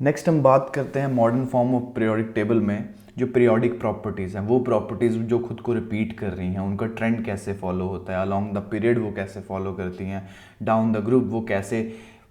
Next हम बात करते हैं modern form of periodic table में जो पीरियोडिक प्रॉपर्टीज़ हैं, वो प्रॉपर्टीज़ जो खुद को रिपीट कर रही हैं, उनका ट्रेंड कैसे फॉलो होता है, अलॉन्ग द पीरियड वो कैसे फॉलो करती हैं, डाउन द ग्रुप वो कैसे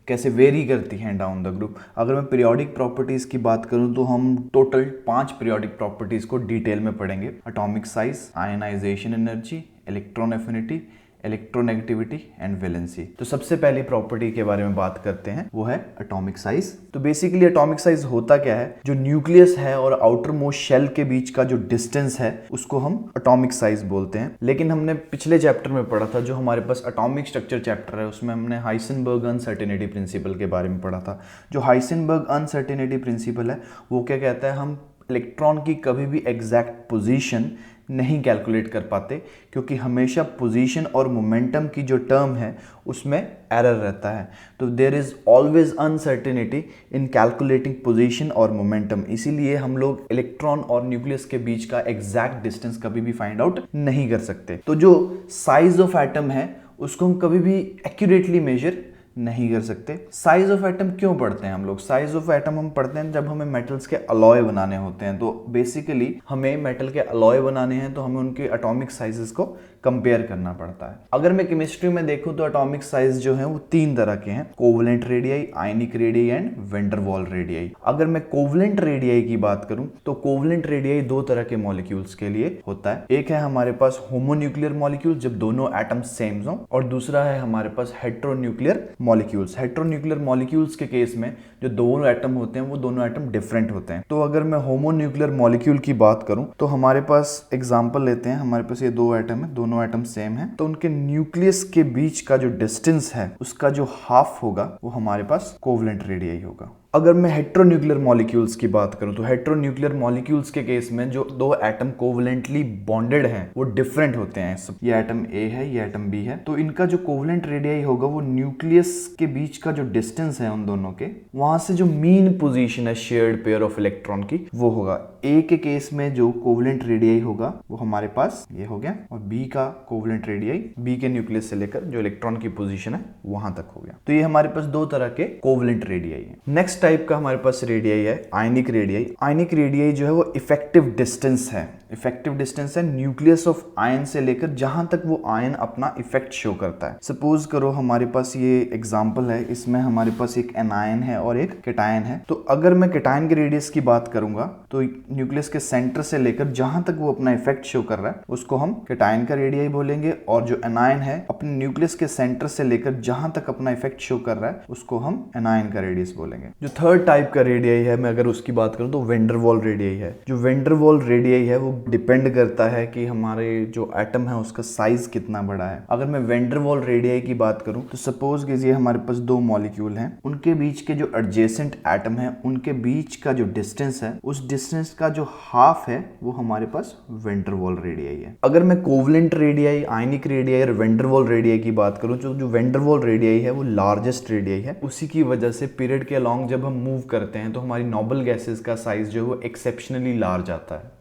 कैसे वेरी करती हैं डाउन द ग्रुप। अगर मैं पीरियोडिक प्रॉपर्टीज़ की बात करूं तो हम टोटल 5 पीरियोडिक प्रॉपर्टीज़ को डिटेल में पढ़ेंगे। Atomic size, ionisation energy, electron affinity, electronegativity and valency. तो सबसे पहली प्रॉपर्टी के बारे में बात करते हैं, वो है एटॉमिक साइज। तो बेसिकली एटॉमिक साइज होता क्या है, जो न्यूक्लियस है और आउटर मोस्ट शेल के बीच का जो डिस्टेंस है उसको हम एटॉमिक साइज बोलते हैं। लेकिन हमने पिछले चैप्टर में पढ़ा था, जो हमारे पास एटॉमिक स्ट्रक्चर चैप्टर है, उसमें हमने हाइसेनबर्ग अनसर्टेनिटी प्रिंसिपल के बारे में पढ़ा था। जो हाइसेनबर्ग अनसर्टेनिटी प्रिंसिपल है वो क्या कहता है, हम इलेक्ट्रॉन की कभी भी एग्जैक्ट पोजीशन नहीं कैलकुलेट कर पाते, क्योंकि हमेशा पोजीशन और मोमेंटम की जो टर्म है उसमें एरर रहता है। तो there is always uncertainty in calculating position और मोमेंटम। इसीलिए हम लोग इलेक्ट्रॉन और न्यूक्लियस के बीच का एग्जैक्ट डिस्टेंस कभी भी फाइंड आउट नहीं कर सकते। तो जो साइज ऑफ एटम है उसको हम कभी भी एक्यूरेटली मेजर नहीं कर सकते। साइज ऑफ एटम क्यों पढ़ते हैं हम लोग? साइज ऑफ एटम हम पढ़ते हैं जब हमें मेटल्स के अलॉय बनाने होते हैं। तो बेसिकली हमें मेटल के अलॉय बनाने हैं तो हमें उनके एटॉमिक साइजेस को कंपेयर करना पड़ता है। अगर मैं केमिस्ट्री में देखूं तो एटॉमिक साइज जो है वो 3 तरह के हैं, covalent radii, ionic radii and van der Waals radii. अगर मैं कोवलेंट रेडियाई की बात करूं तो कोवलेंट रेडियाई 2 तरह के मॉलिक्यूल्स के लिए होता है। एक है हमारे पास होमोन्यूक्लियर मॉलिक्यूल जब दोनों एटम सेम हो, और दूसरा है हमारे पास हेट्रोन्यूक्लियर मॉलिक्यूल्स। हेट्रोन्यूक्लियर मॉलिक्यूल्स के केस में जो दोनों एटम होते हैं वो दोनों एटम डिफरेंट होते हैं। तो अगर मैं होमोन्यूक्लियर मॉलिक्यूल की बात करूं तो हमारे पास एग्जांपल लेते हैं, हमारे पास ये 2 एटम है, दोनों एटम सेम है, तो उनके न्यूक्लियस के बीच का जो डिस्टेंस है उसका जो हाफ होगा वो हमारे पास कोवलेंट रेडियाई होगा। अगर मैं हेट्रोन्यूक्लियर मॉलिक्यूल्स की बात करूं तो हेट्रोन्यूक्लियर मॉलिक्यूल्स के केस में जो 2 एटम कोवलेंटली बॉन्डेड हैं वो डिफरेंट होते हैं। ये एटम ए है, ये एटम बी है, तो इनका जो कोवलेंट रेडियाई होगा वो न्यूक्लियस के बीच का जो डिस्टेंस है उन दोनों के, वहां से जो मीन पोजीशन है शेयर्ड पेयर ऑफ इलेक्ट्रॉन की, वो होगा। ए के केस में जो कोवलेंट रेडियाई होगा वो हमारे पास ये हो गया, और बी का कोवलेंट रेडियाई बी के न्यूक्लियस से लेकर जो इलेक्ट्रॉन की पोजीशन है वहां तक हो गया। तो ये हमारे पास 2 तरह के कोवलेंट रेडियाई है। नेक्स्ट टाइप का हमारे पास रेडियाई है आयनिक रेडियाई। आयनिक रेडियाई जो है वो इफेक्टिव डिस्टेंस है, इफेक्टिव डिस्टेंस है न्यूक्लियस ऑफ आयन से लेकर जहां तक वो आयन अपना इफेक्ट शो करता है। सपोज करो हमारे पास ये एग्जांपल है, इसमें हमारे पास एक एनायन है और एक केटायन है। तो अगर मैं केटायन के रेडियस की बात करूंगा तो न्यूक्लियस के सेंटर से लेकर जहां तक वो अपना इफेक्ट शो कर रहा है उसको हम केटायन का रेडियाई बोलेंगे, और जो एनायन है अपने न्यूक्लियस के सेंटर से लेकर जहां तक अपना इफेक्ट शो कर रहा है उसको हम एनायन का रेडियस बोलेंगे। जो थर्ड टाइप का रेडियाई है, मैं अगर उसकी बात करूं तो वैन डर वाल रेडियाई है। जो वैन डर वाल रेडियाई है वो डिपेंड करता है कि हमारे जो एटम है उसका साइज कितना बड़ा है। अगर मैं वैन डर वाल रेडियाई की बात करूं तो सपोज कीजिए हमारे पास 2 मॉलिक्यूल हैं, उनके बीच के जो एडजेसेंट एटम है उनके बीच का जो डिस्टेंस है उस डिस्टेंस का जो हाफ है वो हमारे पास वैन डर वाल रेडियाई है। अगर मैं कोवलेंट रेडियाई, आयनिक रेडियाई और वैन डर वाल रेडियाई की बात करूं तो जो वैन डर वाल रेडियाई है वो लार्जेस्ट रेडियाई है। उसी की वजह से पीरियड के अलॉन्ग जब हम मूव करते हैं तो हमारी नोबल गैसेस का साइज जो है वो एक्सेप्शनली लार्ज आता है।